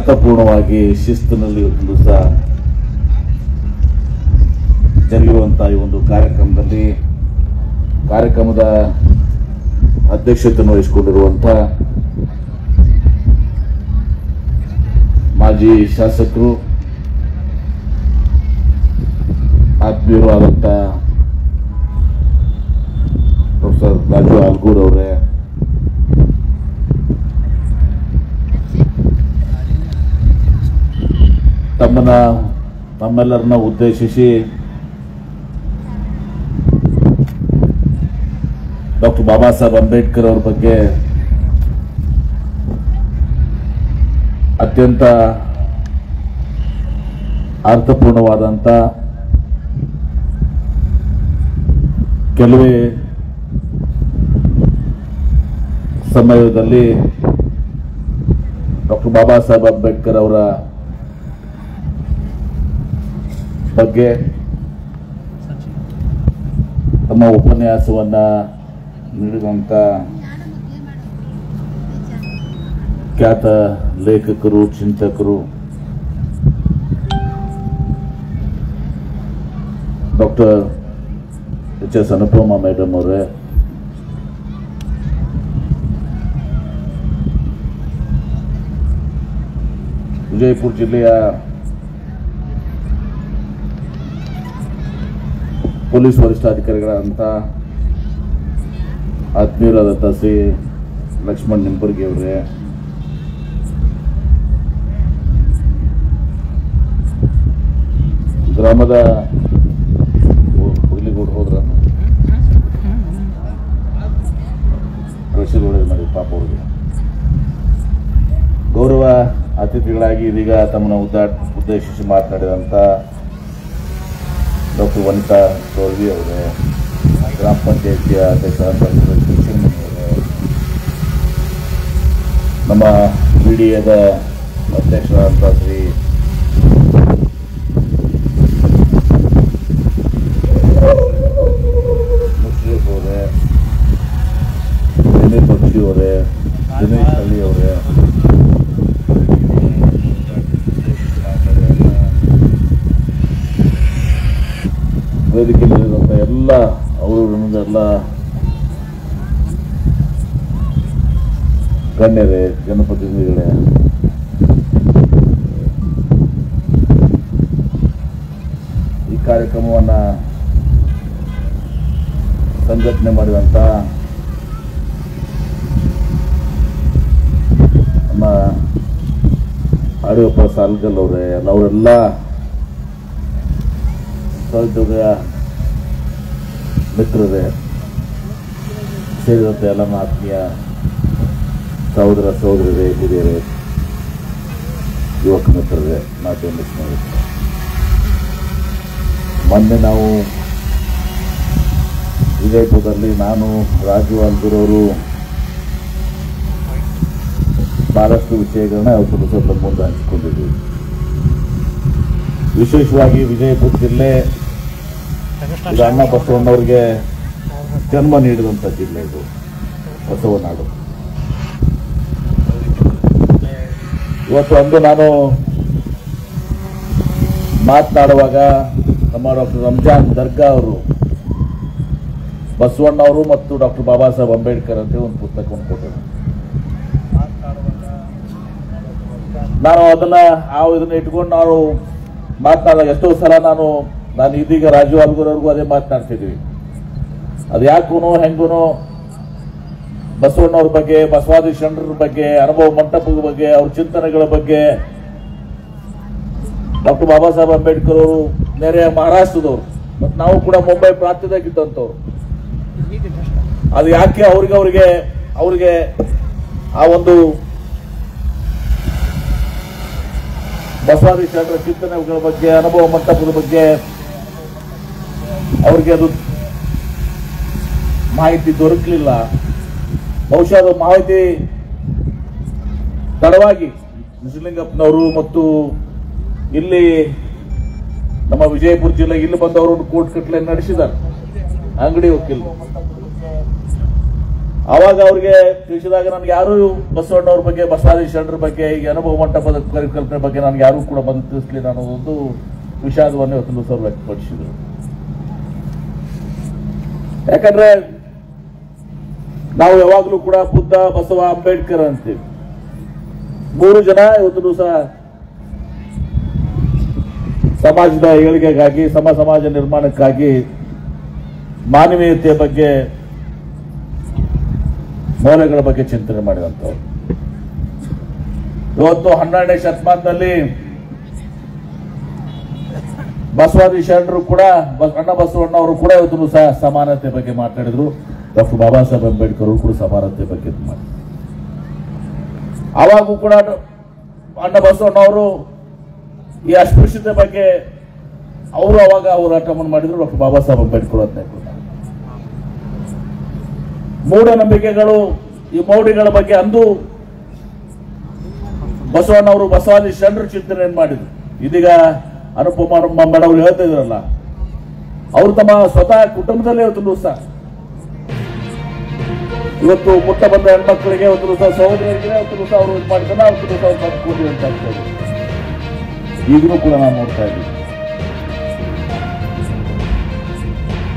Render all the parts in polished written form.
ಅರ್ಥಪೂರ್ಣವಾಗಿ ಶಿಸ್ತಿನಲ್ಲಿ ಒಂದು ದಿವಸ ಜರುಗುವಂತಹ ಈ ಒಂದು ಕಾರ್ಯಕ್ರಮದ ಅಧ್ಯಕ್ಷತೆಯನ್ನು ವಹಿಸಿಕೊಂಡಿರುವಂತಹ ಮಾಜಿ ಶಾಸಕರು ಆತ್ಮೀಯರು ಆದಂತ ಪ್ರೊಫೆಸರ್ ರಾಜು ಆಲ್ಗೂರ್ ಅವರೇ, ತಮ್ಮೆಲ್ಲರನ್ನ ಉದ್ದೇಶಿಸಿ ಡಾಕ್ಟರ್ ಬಾಬಾ ಸಾಹೇಬ್ ಅಂಬೇಡ್ಕರ್ ಅವರ ಬಗ್ಗೆ ಅತ್ಯಂತ ಅರ್ಥಪೂರ್ಣವಾದಂತ ಕೆಲವೇ ಸಮಯದಲ್ಲಿ ಡಾಕ್ಟರ್ ಬಾಬಾ ಸಾಹೇಬ್ ಅಂಬೇಡ್ಕರ್ ಅವರ ಬಗ್ಗೆ ತಮ್ಮ ಉಪನ್ಯಾಸವನ್ನ ನೀಡಿದಂತ ಖ್ಯಾತ ಲೇಖಕರು, ಚಿಂತಕರು ಡಾಕ್ಟರ್ ಎಚ್.ಎಸ್. ಅನುಪಮಾ ಮೇಡಮ್ ಅವರೇ, ವಿಜಯಪುರ ಜಿಲ್ಲೆಯ ಪೊಲೀಸ್ ವರಿಷ್ಠಾಧಿಕಾರಿಗಳಂತ ಆತ್ಮೀಯರಾದಂಥ ಶ್ರೀ ಲಕ್ಷ್ಮಣ್ ನಿಂಬರ್ಗಿ ಅವರೇ, ಗ್ರಾಮದ ಹೋದ್ರ ಕೃಷಿ ಮಾಡಿ ಪಾಪ ಅವ್ರಿಗೆ ಗೌರವ ಅತಿಥಿಗಳಾಗಿ ಇದೀಗ ತಮ್ಮನ್ನು ಉದ್ದೇಶಿಸಿ ಮಾತನಾಡಿದಂಥ ಡಾಕ್ಟರ್ ವನಿತಾ ತೋಳ್ವಿ ಅವರೇ, ಗ್ರಾಮ ಪಂಚಾಯತಿಯ ಅಧ್ಯಕ್ಷರಾದಂಥ ಅವರೇ, ನಮ್ಮ ಬಿಡಿಎದ ಅಧ್ಯಕ್ಷರಾದಂಥ ಶ್ರೀ ಮುಷ್ರೀಫ್ ಅವರೇ, ದಿನೇಶ್ ಬಕ್ಷಿ ಅವರೇ, ದಿನೇಶ್ ಹಳ್ಳಿ ಅವರೇ, ವೇದಿಕೆಯಲ್ಲಿರುವಂಥ ಎಲ್ಲ ಅವರುಗಳಿಂದ ಗಣ್ಯರೇ, ಜನಪ್ರತಿನಿಧಿಗಳೇ, ಈ ಕಾರ್ಯಕ್ರಮವನ್ನು ಸಂಘಟನೆ ಮಾಡಿದಂಥ ನಮ್ಮ ಆಡಿಯಪ್ಪ ಸಾಲ್ಗಲ್ ಅವರೇ, ಅವರೆಲ್ಲ ಸಹೋದ್ಯೋಗ ಮಿತ್ರರೇ ಸೇರಿದಂತೆ ಎಲ್ಲ ಆತ್ಮೀಯ ಸಹೋದರ ಸಹೋದರರೇ, ಹಿರಿಯರೇ, ಯುವಕ ಮಿತ್ರರೇ, ಮಾಧ್ಯಮ ಸ್ನೇಹಿತರೆ, ಮೊನ್ನೆ ನಾವು ವಿಜಯಪುರದಲ್ಲಿ ನಾನು, ರಾಜು ಆಲ್ಗೂರ್ ಅವರು ಬಹಳಷ್ಟು ವಿಷಯಗಳನ್ನ ಸ್ವಲ್ಪ ಮುಂದೆ ಹಂಚಿಕೊಂಡಿದ್ದೀವಿ. ವಿಶೇಷವಾಗಿ ವಿಜಯಪುರ ಜಿಲ್ಲೆ ಇದು ಅಣ್ಣ ಬಸವಣ್ಣವ್ರಿಗೆ ಜನ್ಮ ನೀಡಿದಂಥ ಜಿಲ್ಲೆ, ಇದು ಬಸವನಾಡು. ಇವತ್ತು ಅಂದು ನಾನು ಮಾತನಾಡುವಾಗ ನಮ್ಮ ಡಾಕ್ಟರ್ ರಂಜಾನ್ ದರ್ಗಾ ಅವರು ಬಸವಣ್ಣವರು ಮತ್ತು ಡಾಕ್ಟರ್ ಬಾಬಾ ಸಾಹೇಬ್ ಅಂಬೇಡ್ಕರ್ ಅಂತ ಒಂದು ಪುಸ್ತಕವನ್ನು ಕೊಟ್ಟರು. ನಾನು ಇದನ್ನ ಇಟ್ಕೊಂಡು ನಾವು ಮಾತನಾಡಿದಾಗ ಎಷ್ಟೋ ಸಲ ನಾನು ಇದೀಗ ರಾಜು ಆಲ್ಗೂರ್ವರೆಗೂ ಅದೇ ಮಾತನಾಡ್ತಿದ್ವಿ. ಅದು ಯಾಕೂನೋ ಹೆಂಗೂನೋ ಬಸವಣ್ಣವ್ರ ಬಗ್ಗೆ, ಬಸವಾದಿ ಶರಣರ ಬಗ್ಗೆ, ಅನುಭವ ಮಂಟಪದ ಬಗ್ಗೆ, ಅವ್ರ ಚಿಂತನೆಗಳ ಬಗ್ಗೆ, ಡಾಕ್ಟರ್ ಬಾಬಾ ಸಾಹೇಬ್ ಅಂಬೇಡ್ಕರ್ ಅವರು ನೆರೆಯ ಮಹಾರಾಷ್ಟ್ರದವರು, ಮತ್ತು ನಾವು ಕೂಡ ಮುಂಬೈ ಪ್ರಾಂತ್ಯದಾಗಿದ್ದಂಥವ್ರು. ಅದು ಯಾಕೆ ಅವ್ರಿಗೆ ಆ ಒಂದು ಬಸವಾದಿ ಶರಣರ ಚಿಂತನೆಗಳ ಬಗ್ಗೆ, ಅನುಭವ ಮಂಟಪದ ಬಗ್ಗೆ ಅವ್ರಿಗೆ ಅದು ಮಾಹಿತಿ ದೊರಕಲಿಲ್ಲ. ಬಹುಶಃ ಅದು ಮಾಹಿತಿ ತಡವಾಗಿ ನಿಜಲಿಂಗಪ್ಪನವರು ಮತ್ತು ಇಲ್ಲಿ ನಮ್ಮ ವಿಜಯಪುರ ಜಿಲ್ಲೆ ಇಲ್ಲಿ ಬಂದವರು ಕೋರ್ಟ್ ಕಟ್ಲೆ ನಡೆಸಿದ್ದಾರೆ, ಅಂಗಡಿ ವಕೀಲರು. ಆವಾಗ ಅವ್ರಿಗೆ ತಿಳಿಸಿದಾಗ ನನಗೆ ಯಾರು ಬಸವಣ್ಣವ್ರ ಬಗ್ಗೆ, ಬಸವಾದಿ ಶರಣರ ಬಗ್ಗೆ, ಈ ಅನುಭವ ಮಂಟಪದ ಪರಿಕಲ್ಪನೆ ಬಗ್ಗೆ ನನಗೆ ಯಾರು ಕೂಡ ಬಂದು ತಿಳಿಸಲಿಲ್ಲ ಅನ್ನೋದೊಂದು ವಿಷಾದವನ್ನೇ ಇವತ್ತು ಸರ್ ವ್ಯಕ್ತಪಡಿಸಿದರು. ಯಾಕಂದ್ರೆ ನಾವು ಯಾವಾಗಲೂ ಕೂಡ ಬುದ್ಧ, ಬಸವ, ಅಂಬೇಡ್ಕರ್ ಅಂತೀವಿ. 3 ಜನ ಇವತ್ತು ಸಹ ಸಮಾಜದ ಏಳಿಗೆಗಾಗಿ, ಸಮಾಜ ನಿರ್ಮಾಣಕ್ಕಾಗಿ, ಮಾನವೀಯತೆಯ ಬಗ್ಗೆ, ಮೌಲ್ಯಗಳ ಬಗ್ಗೆ ಚಿಂತನೆ ಮಾಡಿದಂಥವ್ರು. ಇವತ್ತು 12ನೇ ಶತಮಾನದಲ್ಲಿ ಬಸವಾದಿ ಶರಣರು ಕೂಡ, ಅಣ್ಣ ಬಸವಣ್ಣವರು ಕೂಡ ಇವತ್ತು ಸಹ ಸಮಾನತೆ ಬಗ್ಗೆ ಮಾತಾಡಿದ್ರು. ಡಾಕ್ಟರ್ ಬಾಬಾ ಸಾಹೇಬ್ ಅಂಬೇಡ್ಕರ್ ಅವರು ಕೂಡ ಸಮಾನತೆ ಬಗ್ಗೆ ಮಾಡಿದ್ರು. ಆವಾಗೂ ಕೂಡ ಅಣ್ಣ ಬಸವಣ್ಣವರು ಈ ಅಸ್ಪೃಶ್ಯತೆ ಬಗ್ಗೆ ಅವರು ಅವಾಗ ಹೋರಾಟವನ್ನು ಮಾಡಿದ್ರು. ಡಾಕ್ಟರ್ ಬಾಬಾ ಸಾಹೇಬ್ ಅಂಬೇಡ್ಕರ್ ಅಂತ ಮೂಢನಂಬಿಕೆಗಳು, ಈ ಮೌಢ್ಯಗಳ ಬಗ್ಗೆ ಅಂದು ಬಸವಣ್ಣವರು ಬಸವಾದಿ ಶರಣರು ಚಿಂತನೆಯನ್ನು ಮಾಡಿದ್ರು. ಇದೀಗ ಅನುಪಮ ಮೇಡಮ್ ಹೇಳ್ತಾ ಇದ್ರಲ್ಲ, ಅವರು ತಮ್ಮ ಸ್ವತಃ ಕುಟುಂಬದಲ್ಲೇ ಇವತ್ತು ಸಹ ಇವತ್ತು ಮುಟ್ಟ ಬಂದ ಹೆಣ್ಮಕ್ಳಿಗೆ ಒಂದು ಸಹ ಸಹೋದರರಿಗೆ ಒಂದು ಸಹ ಅವರು ಮಾಡ್ತಾನೆ ಒಂದು ಸಹ ತಂದುಕೊಡಿ ಅಂತ ಆಗ್ತದೆ. ಈಗಲೂ ಕೂಡ ನಾವು ನೋಡ್ತಾ ಇದ್ದೀವಿ.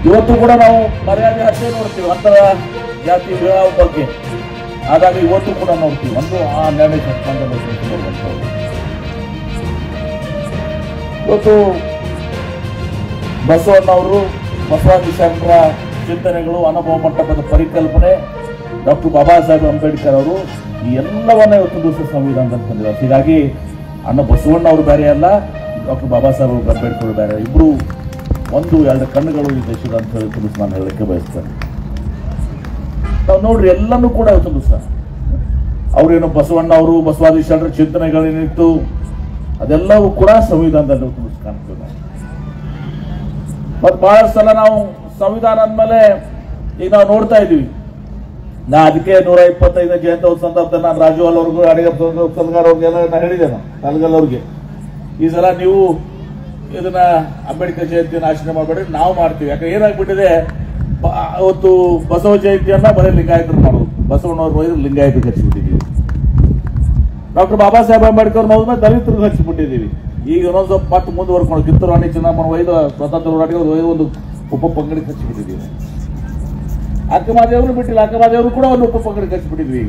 ಇವತ್ತು ಕೂಡ ನಾವು ಮರ್ಯಾದೆ ಹತ್ಯೆ ನೋಡ್ತೀವಿ, ಅಂತರ ಜಾತಿ ವಿವಾಹ ಬಗ್ಗೆ ಆದಾಗ ಇವತ್ತು ಕೂಡ ನೋಡ್ತೀವಿ. ಒಂದು ಆ 12ನೇ ಶತಮಾನದಲ್ಲಿ ಇವತ್ತು ಬಸವಣ್ಣವರು, ಬಸವಾದಿ ಶರಣರ ಚಿಂತನೆಗಳು, ಅನುಭವ ಮಂಟಪದ ಪರಿಕಲ್ಪನೆ, ಡಾಕ್ಟರ್ ಬಾಬಾ ಸಾಹೇಬ್ ಅಂಬೇಡ್ಕರ್ ಅವರು ಈ ಎಲ್ಲವನ್ನ ಇವತ್ತು ದಿವಸ ಸಂವಿಧಾನದಲ್ಲಿ ತಂದಿದ್ದಾರೆ. ಹೀಗಾಗಿ ಅಣ್ಣ ಬಸವಣ್ಣ ಅವರು ಬೇರೆ ಅಲ್ಲ, ಡಾಕ್ಟರ್ ಬಾಬಾ ಸಾಹೇಬ್ ಅಂಬೇಡ್ಕರ್ ಬೇರೆ, ಇಬ್ರು 1-2 ಕಣ್ಣುಗಳು ಈ ದೇಶದ ಅಂತ ಹೇಳಿ ನಾನು ಹೇಳಕ್ಕೆ ಬಯಸ್ತೇನೆ. ನಾವು ನೋಡ್ರಿ ಎಲ್ಲನೂ ಕೂಡ ಇವತ್ತು ದಿವಸ ಅವ್ರೇನು ಬಸವಣ್ಣ ಅವರು ಬಸವಾದಿ ಶರಣರ ಚಿಂತನೆಗಳೇನಿತ್ತು ಅದೆಲ್ಲವೂ ಕೂಡ ಸಂವಿಧಾನದಲ್ಲಿ ಇವತ್ತು ಕಾಣ್ತೇವೆ. ಮತ್ತೆ ಬಹಳ ಸಲ ನಾವು ಸಂವಿಧಾನ ಅಂದಮೇಲೆ ಈಗ ನಾವು ನೋಡ್ತಾ ಇದೀವಿ. ನಾ ಅದಕ್ಕೆ 125ನೇ ಜಯಂತಿ ಸಂದರ್ಭದಲ್ಲಿ ನಾನು ರಾಜ್ಯಪಾಲ್ ಅವ್ರಿಗೂ, ಅಡಿಗ ಸಲ್ಗಾರ್ ಅವ್ರಿಗೆಲ್ಲ ನಾನು ಹೇಳಿದೆ, ಸಲ್ಗಲ್ ಅವ್ರಿಗೆ ಈ ಸಲ ನೀವು ಇದನ್ನ ಅಂಬೇಡ್ಕರ್ ಜಯಂತಿಯನ್ನು ಆಚರಣೆ ಮಾಡಬೇಡ್ರಿ, ನಾವು ಮಾಡ್ತೀವಿ. ಯಾಕಂದ್ರೆ ಏನಾಗ್ಬಿಟ್ಟಿದೆ, ಅವತ್ತು ಬಸವ ಜಯಂತಿಯನ್ನ ಬರೀ ಲಿಂಗಾಯತರು ಮಾಡೋದು, ಬಸವಣ್ಣವ್ರು ಹೋದ್ರೆ ಲಿಂಗಾಯತರಿಗೆ ಹಚ್ಚಿಬಿಟ್ಟಿದ್ದೀವಿ. ಡಾಕ್ಟರ್ ಬಾಬಾ ಸಾಹೇಬ್ ಅಂಬೇಡ್ಕರ್ ಹೋದ್ಮೇಲೆ ದಲಿತರಿಗೆ ಹಚ್ಚಿಬಿಟ್ಟಿದ್ದೀವಿ. ಈಗ ಇನ್ನೊಂದು ಸ್ವಲ್ಪ ಮತ್ತೆ ಮುಂದುವರ್ಕೊಂಡು ಕಿತ್ತೂರು ರಾಣಿ ಚೆನ್ನಮ್ಮನ ಒಯ್ದು ಸ್ವತಂತ್ರ ಹೋರಾಟಕ್ಕೆ ಒಯ್ದು ಒಂದು ಉಪಪಂಗಡಿಗೆ ಹಚ್ಚಿಬಿಟ್ಟಿದ್ದೀವಿ. ಅಕ್ಕಮಹಾದೇವರು ಬಿಟ್ಟಿಲ್ಲ, ಅಕ್ಕಮಹಾದೇವರು ಕೂಡ ಒಂದು ಉಪಪಂಗಡಿಗೆ ಹಚ್ಚಿಬಿಟ್ಟಿದ್ವಿ.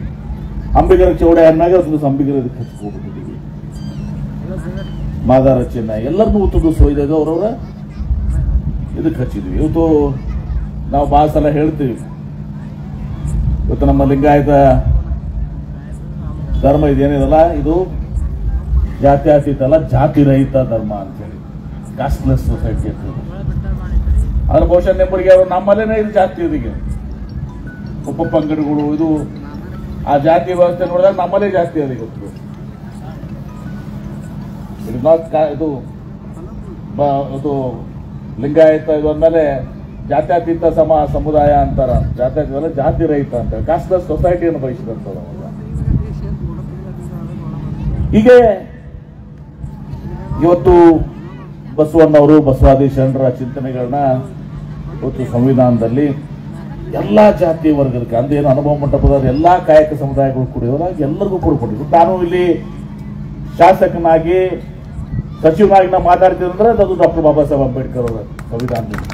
ಅಂಬಿಗರ ಚೌಡ ಅನ್ನಾಗ ಒಂದು ಅಂಬಿಗರ ಹಚ್ಚಿಬಿಟ್ಟಿದ್ದೀವಿ. ಮಾದಾರ ಚಿನ್ನ ಎಲ್ಲರನ್ನೂ ಉತ್ತುದು ಸೊಯ್ದು ಅವರವರ ಇದಕ್ಕೆ ಹಚ್ಚಿದ್ವಿ. ಇವತ್ತು ನಾವು ಬಹಳ ಸಲ ಹೇಳ್ತೀವಿ, ಇವತ್ತು ನಮ್ಮ ಲಿಂಗಾಯತ ಧರ್ಮ ಇದೇನಿದಲ್ಲ, ಇದು ಜಾತ್ಯಾತೀತ ಅಲ್ಲ, ಜಾತಿ ರಹಿತ ಧರ್ಮ ಅಂತೇಳಿ, ಕಾಸ್ಟ್ಲೆಸ್ ಸೊಸೈಟಿ ಅಂತ. ಅದ್ರ ಬಹುಶಃ ನಿಮ್ಮರಿಗೆ ನಮ್ಮಲ್ಲೇನೆ ಇದು ಜಾತಿ ಇದೀಗ ಉಪಪಂಗಡಗಳು, ಇದು ಆ ಜಾತಿ ವ್ಯವಸ್ಥೆ ನೋಡಿದಾಗ ನಮ್ಮಲ್ಲೇ ಜಾಸ್ತಿ ಅದ. ಇವತ್ತು ಇದು ಲಿಂಗಾಯತ ಇದು ಅಂದಮೇಲೆ ಜಾತ್ಯತೀತ ಸಮುದಾಯ ಅಂತಾರ, ಜಾತ್ಯತೀತ ಜಾತಿ ರಹಿತ ಅಂತ, ಕಾಸ್ಟ್ಲೆಸ್ ಸೊಸೈಟಿಯನ್ನು ಬಯಸಿದಂಥದ್ದು. ಹೀಗೆ ಇವತ್ತು ಬಸವಣ್ಣವರು ಬಸವಾದಿ ಶರಣರ ಚಿಂತನೆಗಳನ್ನ ಇವತ್ತು ಸಂವಿಧಾನದಲ್ಲಿ ಎಲ್ಲಾ ಜಾತಿ ವರ್ಗಕ್ಕೆ ಅಂದೇನು ಅನುಭವ ಮಂಟಪದ ಎಲ್ಲಾ ಕಾಯಕ ಸಮುದಾಯಗಳು ಕೂಡ ಎಲ್ಲರಿಗೂ ಕೂಡ ಕೊಟ್ಟಿದ್ರು. ನಾನು ಇಲ್ಲಿ ಶಾಸಕನಾಗಿ ಸಚಿವನಾಗಿ ನಾವು ಮಾತಾಡ್ತೀವಿ ಅಂದ್ರೆ ಅದು ಡಾಕ್ಟರ್ ಬಾಬಾ ಸಾಹೇಬ್ ಅಂಬೇಡ್ಕರ್ ಅವರ ಸಂವಿಧಾನದಿಂದ.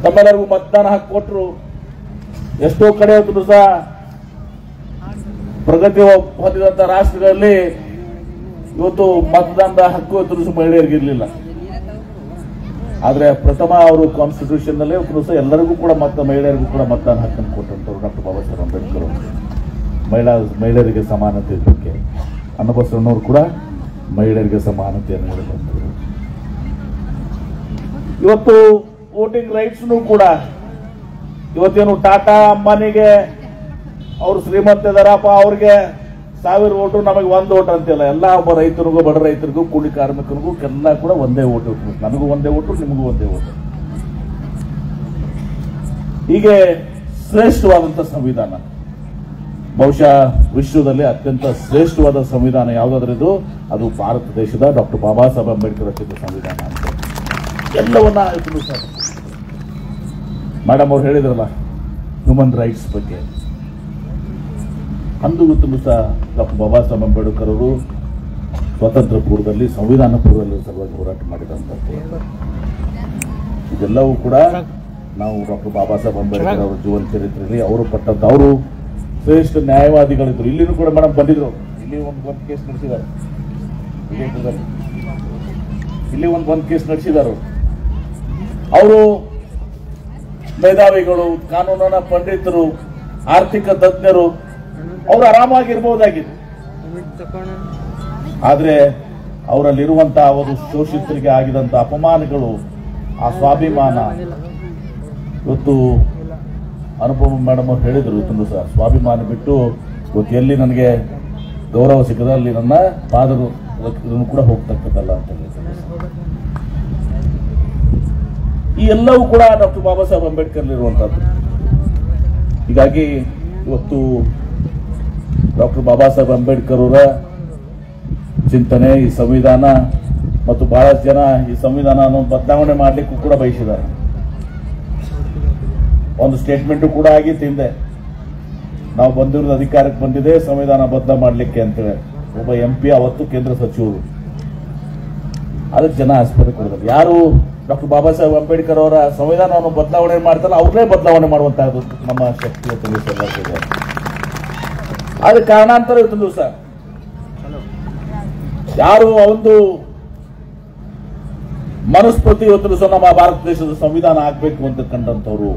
ತಮ್ಮೆಲ್ಲರಿಗೂ ಮತದಾನ ಹಕ್ಕು ಕೊಟ್ಟರು. ಎಷ್ಟೋ ಕಡೆ ಹೊತ್ತು ಸಹ ಪ್ರಗತಿ ಹೊಂದಿದಂತ ರಾಷ್ಟ್ರಗಳಲ್ಲಿ ಇವತ್ತು ಮತದಾನದ ಹಕ್ಕು ಹೊತ್ತು ಮಹಿಳೆಯರಿಗೆ ಇರಲಿಲ್ಲ. ಆದ್ರೆ ಪ್ರಥಮ ಅವರು ಕಾನ್ಸ್ಟಿಟ್ಯೂಷನ್ ನಲ್ಲಿ ಸಹ ಎಲ್ಲರಿಗೂ ಕೂಡ ಮಹಿಳೆಯರಿಗೂ ಕೂಡ ಮತದಾನ ಹಕ್ಕನ್ನು ಕೊಟ್ಟಂತವ್ರು ಡಾಕ್ಟರ್ ಬಾಬಾ ಸಾಹೇಬ್ ಅಂಬೇಡ್ಕರ್ ಅವರು. ಮಹಿಳೆಯರಿಗೆ ಸಮಾನತೆ ಬಗ್ಗೆ ಅಣ್ಣ ಬಸವಣ್ಣವರು ಕೂಡ ಮಹಿಳೆಯರಿಗೆ ಸಮಾನತೆಯನ್ನು ನೀಡಿದಂಥವ್ರು. ಇವತ್ತು ವೋಟಿಂಗ್ ರೈಟ್ಸ್ನು ಕೂಡ ಇವತ್ತೇನು ಟಾಟಾ ಅಂಬಾನಿಗೆ ಅವರು ಶ್ರೀಮಂತ ಇದಾರಪ್ಪ, ಅವ್ರಿಗೆ 1000 ಓಟು, ನಮಗೆ 1 ಓಟ್ ಅಂತಿಲ್ಲ. ಎಲ್ಲ ಒಬ್ಬ ರೈತರಿಗೂ, ಬಡ ರೈತರಿಗೂ, ಕೂಲಿ ಕಾರ್ಮಿಕರಿಗೂ ಎಲ್ಲ ಕೂಡ ಒಂದೇ ಓಟು, ನನಗೂ ಒಂದೇ ಓಟು, ನಿಮಗೂ ಒಂದೇ ಓಟು. ಹೀಗೆ ಶ್ರೇಷ್ಠವಾದಂಥ ಸಂವಿಧಾನ, ಬಹುಶಃ ವಿಶ್ವದಲ್ಲಿ ಅತ್ಯಂತ ಶ್ರೇಷ್ಠವಾದ ಸಂವಿಧಾನ ಯಾವುದಾದ್ರೂ ಅದು ಭಾರತ ದೇಶದ ಡಾಕ್ಟರ್ ಬಾಬಾ ಸಾಹೇಬ್ ಅಂಬೇಡ್ಕರ್ ರಚಿತ ಸಂವಿಧಾನ ಅಂತ ಎಲ್ಲವನ್ನ ಮೇಡಮ್ ಅವ್ರು ಹೇಳಿದ್ರಲ್ಲ ಹ್ಯೂಮನ್ ರೈಟ್ಸ್ ಬಗ್ಗೆ. ಅಂದು ಸಹ ಡಾಕ್ಟರ್ ಬಾಬಾ ಸಾಹೇಬ್ ಅಂಬೇಡ್ಕರ್ ಅವರು ಸ್ವಾತಂತ್ರ್ಯ ಪೂರ್ವದಲ್ಲಿ ಸಂವಿಧಾನ ಪೂರ್ವದಲ್ಲಿ ಸಲುವಾಗಿ ಹೋರಾಟ ಮಾಡಿದಂಥದ್ದು. ಇದೆಲ್ಲವೂ ಕೂಡ ನಾವು ಡಾಕ್ಟರ್ ಬಾಬಾ ಸಾಹೇಬ್ ಅಂಬೇಡ್ಕರ್ ಅವರ ಜೀವನ ಚರಿತ್ರೆಯಲ್ಲಿ ಅವರು ಪಟ್ಟಂತ, ಅವರು ಶ್ರೇಷ್ಠ ನ್ಯಾಯವಾದಿಗಳಿದ್ರು. ಇಲ್ಲಿನೂ ಕೂಡ ಮೇಡಮ್ ಬಂದಿದ್ರು. ಇಲ್ಲಿ ಒಂದು ಕೇಸ್ ನಡೆಸಿದ್ದಾರೆ, ಇಲ್ಲಿ ಒಂದು ಕೇಸ್ ನಡೆಸಿದರು. ಅವರು ಮೇಧಾವಿಗಳು, ಕಾನೂನಿನ ಪಂಡಿತರು, ಆರ್ಥಿಕ ತಜ್ಞರು, ಅವರು ಆರಾಮಾಗಿರ್ಬಹುದಾಗಿದೆ. ಆದ್ರೆ ಅವರಲ್ಲಿರುವಂತಹ ಅವರು ಶೋಷಿತರಿಗೆ ಆಗಿದಂತ ಅಪಮಾನಗಳು, ಆ ಸ್ವಾಭಿಮಾನ, ಇವತ್ತು ಅನುಪಮ ಮೇಡಮ್ ಅವರು ಹೇಳಿದ್ರು ಇವತ್ತು ಸಹ, ಸ್ವಾಭಿಮಾನ ಬಿಟ್ಟು ಇವತ್ತು ಎಲ್ಲಿ ನನಗೆ ಗೌರವ ಸಿಕ್ಕದ ಅಲ್ಲಿ ನನ್ನ ಪಾದರು ಇದನ್ನು ಕೂಡ ಹೋಗ್ತಕ್ಕದ್ದಲ್ಲ ಅಂತ ಹೇಳಿದ್ರು. ಈ ಎಲ್ಲವೂ ಕೂಡ ಡಾಕ್ಟರ್ ಬಾಬಾ ಸಾಹೇಬ್ ಅಂಬೇಡ್ಕರ್ ಇರುವಂತದ್ದು. ಹೀಗಾಗಿ ಇವತ್ತು ಡಾಕ್ಟರ್ ಬಾಬಾ ಸಾಹೇಬ್ ಅಂಬೇಡ್ಕರ್ ಅವರ ಚಿಂತನೆ, ಈ ಸಂವಿಧಾನ ಮತ್ತು ಬಹಳಷ್ಟು ಜನ ಈ ಸಂವಿಧಾನವನ್ನು ಬದಲಾವಣೆ ಮಾಡಲಿಕ್ಕೂ ಕೂಡ ಬಯಸಿದ್ದಾರೆ. ಒಂದು ಸ್ಟೇಟ್ಮೆಂಟ್ ಕೂಡ ಆಗಿತ್ತು ಹಿಂದೆ, ನಾವು ಬಂದಿರೋದು ಅಧಿಕಾರಕ್ಕೆ ಬಂದಿದೆ ಸಂವಿಧಾನ ಬದಲ ಮಾಡಲಿಕ್ಕೆ ಅಂತೇಳಿ. ಒಬ್ಬ MP ಅವತ್ತು ಕೇಂದ್ರ ಸಚಿವರು, ಅದಕ್ಕೆ ಜನ ಆಸ್ಪತ್ರೆ ಕೊಡೋದು. ಯಾರು ಡಾಕ್ಟರ್ ಬಾಬಾ ಸಾಹೇಬ್ ಅಂಬೇಡ್ಕರ್ ಅವರ ಸಂವಿಧಾನವನ್ನು ಬದಲಾವಣೆ ಮಾಡ್ತಾರಲ್ಲ ಅವ್ರನ್ನೇ ಬದಲಾವಣೆ ಮಾಡುವಂತಹದ್ದು ನಮ್ಮ ಶಕ್ತಿ ಇವತ್ತು ದಿವಸ. ಆದ್ರೆ ಕಾರಣಾಂತರ ಇವತ್ತು ದಿವಸ ಯಾರು ಒಂದು ಮನಸ್ಪತಿ ಇವತ್ತು ದಿವಸ ನಮ್ಮ ಭಾರತ ದೇಶದ ಸಂವಿಧಾನ ಆಗ್ಬೇಕು ಅಂತ ಕಂಡಂತವ್ರು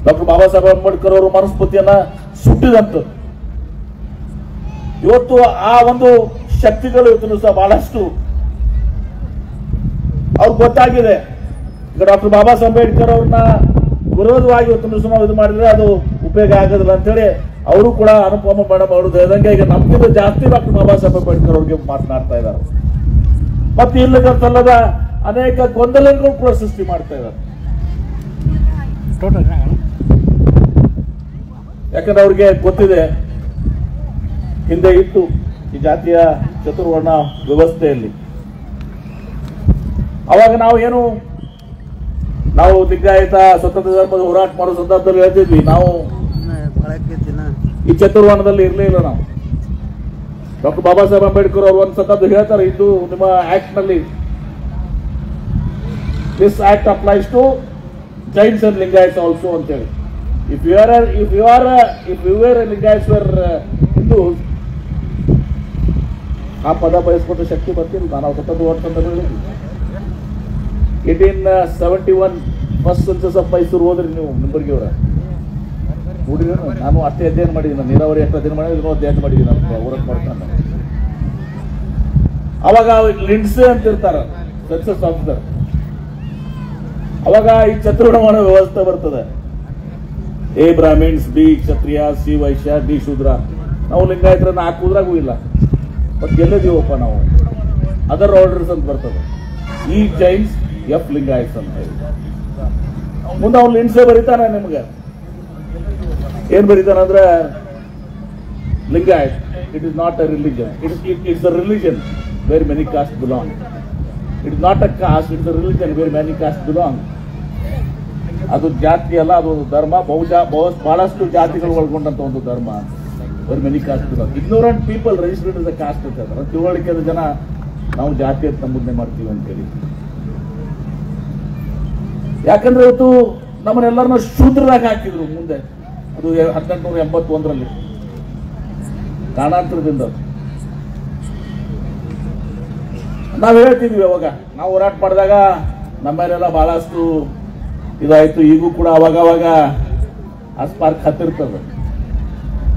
ಡಾಕ್ಟರ್ ಬಾಬಾ ಸಾಹೇಬ್ ಅಂಬೇಡ್ಕರ್ ಅವರು ಮನಸ್ಪತಿಯನ್ನ ಸುಟ್ಟಿದಂತ. ಇವತ್ತು ಆ ಒಂದು ಶಕ್ತಿಗಳು ಇವತ್ತು ದಿವಸ ಬಹಳಷ್ಟು ಅವ್ರಿಗೆ ಗೊತ್ತಾಗಿದೆ. ಈಗ ಡಾಕ್ಟರ್ ಬಾಬಾ ಸಾಹೇಬ್ ಅಂಬೇಡ್ಕರ್ ಅವ್ರನ್ನ ವಿರೋಧವಾಗಿ ಇವತ್ತು ದಿವಸ ನಾವು ಇದು ಮಾಡಿದ್ರೆ ಅದು ಉಪಯೋಗ ಆಗೋದಿಲ್ಲ ಅಂತೇಳಿ ಅವರು ಕೂಡ ಅನುಪಮ ಮೇಡಮ್ ಅವರು ಹೇಳಿದಂಗೆ ಈಗ ನಮ್ಗಿಂತ ಜಾಸ್ತಿ ಡಾಕ್ಟರ್ ಬಾಬಾ ಸಾಹೇಬ್ ಅಂಬೇಡ್ಕರ್ ಅವ್ರಿಗೆ ಮಾತನಾಡ್ತಾ ಇದ್ದಾರೆ. ಮತ್ತೆ ಇಲ್ಲದ ಅನೇಕ ಗೊಂದಲಗಳು ಕೂಡ ಸೃಷ್ಟಿ ಮಾಡ್ತಾ ಇದ್ದಾರೆ. ಯಾಕಂದ್ರೆ ಅವ್ರಿಗೆ ಗೊತ್ತಿದೆ ಹಿಂದೆ ಇತ್ತು ಈ ಜಾತಿಯ ಚತುರ್ವರ್ಣ ವ್ಯವಸ್ಥೆಯಲ್ಲಿ. ಅವಾಗ ನಾವು ಲಿಂಗಾಯತ ಸ್ವತಂತ್ರ ಧರ್ಮದ ಹೋರಾಟ ಮಾಡೋ ಸಂದರ್ಭದಲ್ಲಿ ಹೇಳ್ತಿದ್ವಿ, ನಾವು ಈ ಚತುರ್ವರ್ಣದಲ್ಲಿ ಇರಲಿಲ್ಲ. ನಾವು ಡಾಕ್ಟರ್ ಬಾಬಾ ಸಾಹೇಬ್ ಅಂಬೇಡ್ಕರ್ ಅವರು ಒಂದು ಸಂದರ್ಭ ಹೇಳ್ತಾರೆ, ಇದು ನಿಮ್ಮ ಆಕ್ಟ್ ನಲ್ಲಿ this act applies to Jains and Lingayats also ಅಂತೇಳಿ. If you were Lingayats were Hindus, ಆ ಪದ ಬಯಸ್ಕೊಂಡ ಶಕ್ತಿ ಬರ್ತಿಲ್ಲ. ನಾವು ಸ್ವತಂತ್ರ ಹೋರಾಟ ಸಂದರ್ಭದಲ್ಲಿ 1871 ಫಸ್ಟ್ ಸೆನ್ಸಸ್ ಆಫ್ ಮೈಸೂರು ಹೋದ್ರಿ ನೀವು ನಿಂಬರ್ಗಿ ಅವರ ನೋಡಿದ್ರೆ. ನಾನು ಅಷ್ಟೇ ಅಧ್ಯಯನ ಮಾಡಿದ್ದೀನಿ, ನೀರಾವರಿ ಅಷ್ಟು ಅಧ್ಯಯನ ಮಾಡಿದ್ರೆ ಅಧ್ಯಯನ ಮಾಡಿದ್ದೀನಿ ನಾನು ಊರಕ್ಕೆ ಮಾಡ್ತಾನೆ. ಅವಾಗ ಲಿಂಡ್ಸೆ ಅಂತ ಇರ್ತಾರ ಸೆನ್ಸಸ್ ಆಫೀಸರ್. ಅವಾಗ ಈ ಚತುರ್ವರ್ಣ ವ್ಯವಸ್ಥೆ ಬರ್ತದೆ. A ಬ್ರಾಹ್ಮಿನ್ಸ್, B ಕ್ಷತ್ರಿಯ, C ವೈಶ್ಯ, D ಶೂದ್ರ. ನಾವು ಲಿಂಗಾಯತರನ್ನ ಹಾಕುದ್ರಾಗೂ ಇಲ್ಲ, ಮತ್ತೆ ಗೆಲ್ಲದೀವಪ್ಪ ನಾವು. ಅದರ್ ಆರ್ಡರ್ಸ್ ಅಂತ ಬರ್ತದೆ. E ಜೈನ್ಸ್, F ಲಿಂಗಾಯತ್ಸ್ ಅಂತ ಹೇಳಿ. ಮುಂದೆ ಅವ್ನು ಲಿಂಡ್ಸೆ ಬರೀತಾನೆ ನಿಮ್ಗೆ ಏನ್ ಬರೀತಾನಂದ್ರೆ, Lingayat it is not a religion, it's a religion where many caste belong. It is not a caste, it's a religion where many caste belong. ಅದು ಜಾತಿ ಅಲ್ಲ, ಅದು ಧರ್ಮ. ಬಹಳಷ್ಟು ಜಾತಿಗಳು ಒಳಗೊಂಡಂತ ಒಂದು ಧರ್ಮ. Where many caste belong. Ignorant people registered is a caste ಅಂತ ಹೇಳ್ತಾರೆ. ತಿಳುವಳಿಕೆದ ಜನ ನಾವು ಜಾತಿ ಅಂತ ನಂಬುದನ್ನೇ ಮಾಡ್ತೀವಿ ಅಂತೇಳಿ. ಯಾಕಂದ್ರೆ ಇವತ್ತು ನಮ್ಮನ್ನೆಲ್ಲರನ್ನ ಶೂದ್ರರಾಗಿ ಹಾಕಿದ್ರು ಮುಂದೆ. ಅದು 1881ರಲ್ಲಿ ಕಾರಣಾಂತರದಿಂದ. ನಾವು ಹೇಳ್ತಿದ್ವಿ ಅವಾಗ, ನಾವು ಹೋರಾಟ ಮಾಡಿದಾಗ ನಮ್ಮ ಮೇಲೆಲ್ಲ ಬಹಳಷ್ಟು ಇದಾಯ್ತು. ಈಗೂ ಕೂಡ ಅವಾಗ ಆ ಸ್ಪಾರ್ಕ್ ಹತ್ತಿರ್ತದೆ.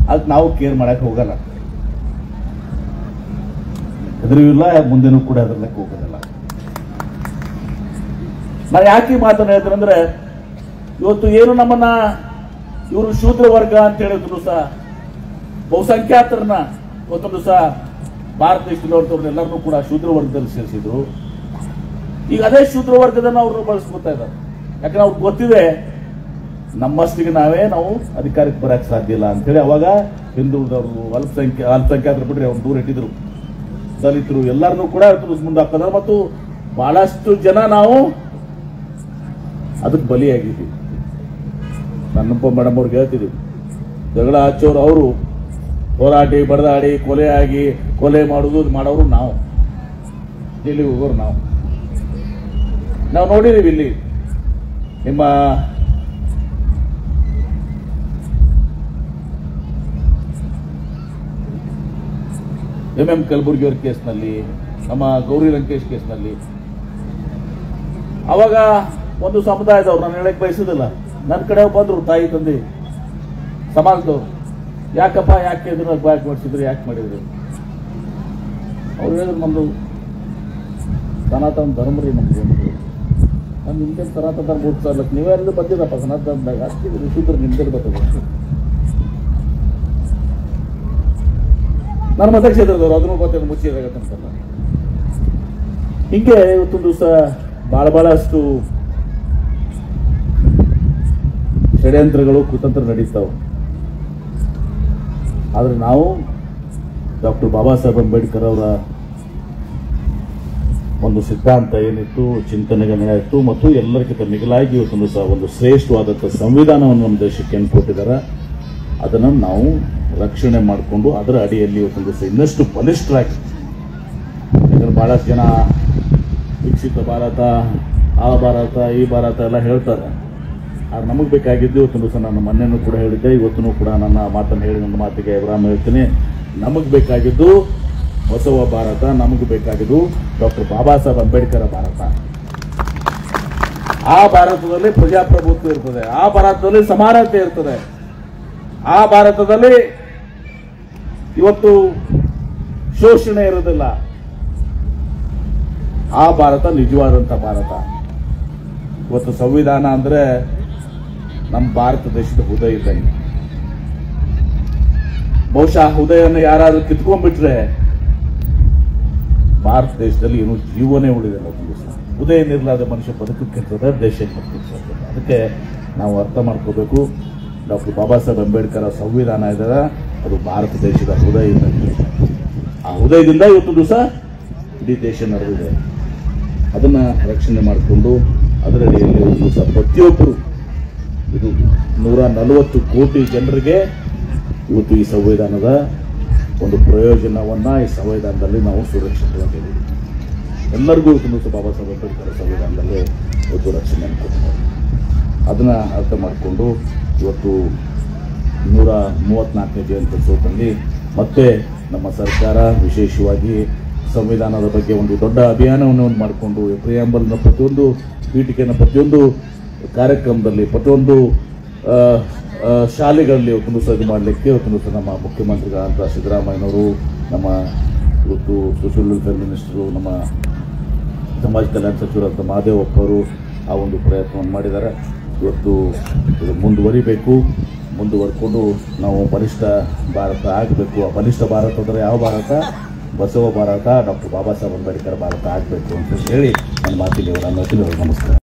ಅದಕ್ಕೆ ನಾವು ಕೇರ್ ಮಾಡಕ್ ಹೋಗಲ್ಲ, ಹೆದರಿಯೂ ಇಲ್ಲ, ಮುಂದೆನೂ ಕೂಡ ಹೆದರ್ಲಕ್ಕೆ ಹೋಗೋದಿಲ್ಲ. ನಾನು ಯಾಕೆ ಮಾತನ್ನು ಹೇಳ್ತೇನೆ ಅಂದ್ರೆ, ಇವತ್ತು ಏನು ನಮ್ಮನ್ನ ಇವರು ಶೂದ್ರ ವರ್ಗ ಅಂತ ಹೇಳಿದ್ರು ಸಹ ಬಹುಸಂಖ್ಯಾತರನ್ನ ಇವತ್ತೊಂದು ಸಹ ಭಾರತ ದೇಶದವ್ರನ್ನೆಲ್ಲರನ್ನೂ ಕೂಡ ಶೂದ್ರ ವರ್ಗದಲ್ಲಿ ಸೇರಿಸಿದ್ರು. ಈಗ ಅದೇ ಶೂದ್ರ ವರ್ಗದನ್ನ ಅವರು ಬಳಸ್ಕೊತಾ ಇದ್ದಾರೆ. ಯಾಕಂದ್ರೆ ಅವ್ರಿಗೆ ಗೊತ್ತಿದೆ ನಮ್ಮಷ್ಟಿಗೆ ನಾವು ಅಧಿಕಾರಕ್ಕೆ ಬರಕ್ಕೆ ಸಾಧ್ಯ ಇಲ್ಲ ಅಂತೇಳಿ. ಅವಾಗ ಹಿಂದುಳಿದವರು, ಅಲ್ಪಸಂಖ್ಯಾತರು ಬಿಟ್ರೆ ಅವ್ರು ದೂರ ಇಟ್ಟಿದ್ರು. ದಲಿತರು ಎಲ್ಲರನ್ನೂ ಕೂಡ ಮುಂದೆ ಹಾಕಿದ್ರು. ಮತ್ತು ಬಹಳಷ್ಟು ಜನ ನಾವು ಅದಕ್ಕೆ ಬಲಿಯಾಗಿದ್ದೀವಿ. ನನ್ನಪ್ಪ ಮೇಡಮ್ ಅವ್ರಿಗೆ ಹೇಳ್ತಿದ್ವಿ, ಜಗಳ ಹಚ್ಚೋರು ಅವರು, ಹೋರಾಟಿ ಬಡದಾಡಿ ಕೊಲೆ ಮಾಡೋರು ನಾವು, ಜೈಲಿಗೆ ಹೋಗೋರು ನಾವು ನೋಡಿದೀವಿ. ಇಲ್ಲಿ ನಿಮ್ಮ ಕಲಬುರ್ಗಿ ಅವ್ರ ಕೇಸ್ನಲ್ಲಿ, ನಮ್ಮ ಗೌರಿ ಲಂಕೇಶ್ ಕೇಸ್ನಲ್ಲಿ, ಅವಾಗ ಒಂದು ಸಮುದಾಯದವ್ರು, ನಾನು ಹೇಳಕ್ ಬಯಸುದಿಲ್ಲ, ನನ್ನ ಕಡೆ ಬಂದ್ರು ತಾಯಿ ತಂದೆ ಸಮಾಜದವ್ರು, ಯಾಕಪ್ಪ ಯಾಕೆ ಇದನ್ನ ಬ್ಯಾಕ್ ಮಾಡಿಸಿದ್ರು, ಯಾಕೆ ಮಾಡಿದ್ರು? ಅವ್ರು ಹೇಳಿದ್ರು ನಮ್ದು ಸನಾತನ ಧರ್ಮ ರೀ, ನಮ್ದು ನಾನು ನಿಮ್ಗೆ ಸನಾತನ ಧರ್ಮ ಓದ್ಸರ್ಲಕ್ಕೆ ನೀವೆಲ್ಲ ಬಂದಿರಪ್ಪ ಸನಾತನ ಧರ್ಮದಾಗ, ಅಷ್ಟು ಶುದ್ಧ ನಿಮ್ಗೆ ಬರ್ತದೆ. ನಾನು ಮತಕ್ಷೇತ್ರದವರು, ಅದನ್ನು ಗೊತ್ತಿದ್ದು ಮುಚ್ಚಿದಾಗತ್ತಂತಲ್ಲ. ಹಿಂಗೆ ಇವತ್ತೊಂದು ದಿವಸ ಬಹಳಷ್ಟು ಷಡ್ಯಂತ್ರಗಳು ಕುತಂತ್ರ ನಡೀತಾವೆ. ಆದ್ರೆ ನಾವು ಡಾಕ್ಟರ್ ಬಾಬಾ ಸಾಹೇಬ್ ಅಂಬೇಡ್ಕರ್ ಅವರ ಒಂದು ಸಿದ್ಧಾಂತ ಏನಿತ್ತು, ಚಿಂತನೆಗಳೇ ಇತ್ತು, ಮತ್ತು ಎಲ್ಲರಿಗಿಂತ ಮಿಗಿಲಾಗಿ ಇವತ್ತೊಂದು ಸಹ ಒಂದು ಶ್ರೇಷ್ಠವಾದಂಥ ಸಂವಿಧಾನವನ್ನು ನಮ್ಮ ದೇಶಕ್ಕೆ ಕೊಟ್ಟಿದ್ದಾರೆ. ಅದನ್ನು ನಾವು ರಕ್ಷಣೆ ಮಾಡಿಕೊಂಡು ಅದರ ಅಡಿಯಲ್ಲಿ ಇವತ್ತೊಂದು ದಿವಸ ಇನ್ನಷ್ಟು ಬಲಿಷ್ಠರಾಗಿ, ಯಾಕಂದ್ರೆ ಬಹಳಷ್ಟು ಜನ ವಿಕಸಿತ ಭಾರತ, ಆ ಭಾರತ, ಈ ಭಾರತ ಎಲ್ಲ ಹೇಳ್ತಾರೆ. ಆದ್ರೆ ನಮಗೆ ಬೇಕಾಗಿದ್ದು ಇವತ್ತೊಂದು ದಿವಸ ನಾನು ಮೊನ್ನೆನೂ ಕೂಡ ಹೇಳಿದ್ದೆ, ಇವತ್ತೂ ಕೂಡ ನನ್ನ ಮಾತನ್ನು ಹೇಳಿ ನನ್ನ ಮಾತಿಗೆ ವಿರಾಮ ಹೇಳ್ತೀನಿ. ನಮಗೆ ಬೇಕಾಗಿದ್ದು ಬಸವ ಭಾರತ, ನಮಗೆ ಬೇಕಾಗಿದ್ದು ಡಾಕ್ಟರ್ ಬಾಬಾ ಸಾಹೇಬ್ ಅಂಬೇಡ್ಕರ್ ಭಾರತ. ಆ ಭಾರತದಲ್ಲಿ ಪ್ರಜಾಪ್ರಭುತ್ವ ಇರ್ತದೆ, ಆ ಭಾರತದಲ್ಲಿ ಸಮಾನತೆ ಇರ್ತದೆ, ಆ ಭಾರತದಲ್ಲಿ ಇವತ್ತು ಶೋಷಣೆ ಇರೋದಿಲ್ಲ. ಆ ಭಾರತ ನಿಜವಾದಂಥ ಭಾರತ. ಇವತ್ತು ಸಂವಿಧಾನ ಅಂದ್ರೆ ನಮ್ಮ ಭಾರತ ದೇಶದ ಹೃದಯ ಇದ್ದಂಗೆ. ಬಹುಶಃ ಹೃದಯವನ್ನು ಯಾರಾದ್ರೂ ಕಿತ್ಕೊಂಡ್ಬಿಟ್ರೆ ಭಾರತ ದೇಶದಲ್ಲಿ ಏನು ಜೀವನೇ ಉಳಿದಿಲ್ಲ. ಹೃದಯ ನಿರ್ಲಾದ ಮನುಷ್ಯ ಬದುಕಕ್ಕಿರ್ತದೆ, ದೇಶ ಬದುಕಿರ್ತದೆ. ಅದಕ್ಕೆ ನಾವು ಅರ್ಥ ಮಾಡ್ಕೋಬೇಕು, ಡಾಕ್ಟರ್ ಬಾಬಾ ಸಾಹೇಬ್ ಅಂಬೇಡ್ಕರ್ ಸಂವಿಧಾನ ಇದ್ದಾರೆ, ಅದು ಭಾರತ ದೇಶದ ಹೃದಯ ಇದ್ದಂಗೆ. ಆ ಹೃದಯದಿಂದ ಇವತ್ತು ದಿವಸ ಇಡೀ ದೇಶ ನಡೆದಿದೆ. ಅದನ್ನ ರಕ್ಷಣೆ ಮಾಡಿಕೊಂಡು ಅದರಡಿಯಲ್ಲಿ ಒಂದು ದಿವಸ ಪ್ರತಿಯೊಬ್ಬರು, ಇದು 140 ಕೋಟಿ ಜನರಿಗೆ ಇವತ್ತು ಈ ಸಂವಿಧಾನದ ಒಂದು ಪ್ರಯೋಜನವನ್ನ ಈ ಸಂವಿಧಾನದಲ್ಲಿ ನಾವು ಸುರಕ್ಷಿತವಾಗಿದ್ದೀವಿ. ಎಲ್ಲರಿಗೂ ಇವತ್ತು ದಿವಸ ಬಾಬಾ ಸಾಹೇಬ್ ಅಂಬೇಡ್ಕರ್ ಸಂವಿಧಾನದಲ್ಲಿ ಇವತ್ತು ರಕ್ಷಣೆ ಕೊಡ್ತಾರೆ. ಅದನ್ನ ಅರ್ಥ ಮಾಡಿಕೊಂಡು ಇವತ್ತು 134ನೇ ಜಯಂತ್ಯೋತ್ಸವದಲ್ಲಿ ಮತ್ತೆ ನಮ್ಮ ಸರ್ಕಾರ ವಿಶೇಷವಾಗಿ ಸಂವಿಧಾನದ ಬಗ್ಗೆ ಒಂದು ದೊಡ್ಡ ಅಭಿಯಾನವನ್ನು ಮಾಡಿಕೊಂಡು ಪ್ರಿಯಾಂಬಲ್ನ ಪ್ರತಿಯೊಂದು ಪೀಠಿಕೆನ ಪ್ರತಿಯೊಂದು ಕಾರ್ಯಕ್ರಮದಲ್ಲಿ ಪ್ರತಿಯೊಂದು ಶಾಲೆಗಳಲ್ಲಿ ಒಂದು ಸಜ್ಜು ಮಾಡಲಿಕ್ಕೆ ಇವತ್ತು ನಮ್ಮ ಮುಖ್ಯಮಂತ್ರಿಗಳಂತ ಸಿದ್ದರಾಮಯ್ಯನವರು, ನಮ್ಮ ಇವತ್ತು ಸೋಷಿಯಲ್ ವೆಲ್ಫೇರ್ ಮಿನಿಸ್ಟರು, ನಮ್ಮ ಸಮಾಜ ಕಲ್ಯಾಣ ಸಚಿವರಂತ ಮಹದೇವಪ್ಪ ಅವರು ಆ ಒಂದು ಪ್ರಯತ್ನವನ್ನು ಮಾಡಿದ್ದಾರೆ. ಇವತ್ತು ಇದು ಮುಂದುವರ್ಕೊಂಡು ನಾವು ಬಲಿಷ್ಠ ಭಾರತ ಆಗಬೇಕು. ಆ ಬಲಿಷ್ಠ ಭಾರತ ಅಂದರೆ ಯಾವ ಭಾರತ? ಬಸವ ಭಾರತ, ಡಾಕ್ಟರ್ ಬಾಬಾ ಸಾಹೇಬ್ ಅಂಬೇಡ್ಕರ್ ಭಾರತ ಆಗಬೇಕು ಅಂತ ಹೇಳಿ ನನ್ನ ಮಾತಿಗೆ ನಮಸ್ಕಾರ.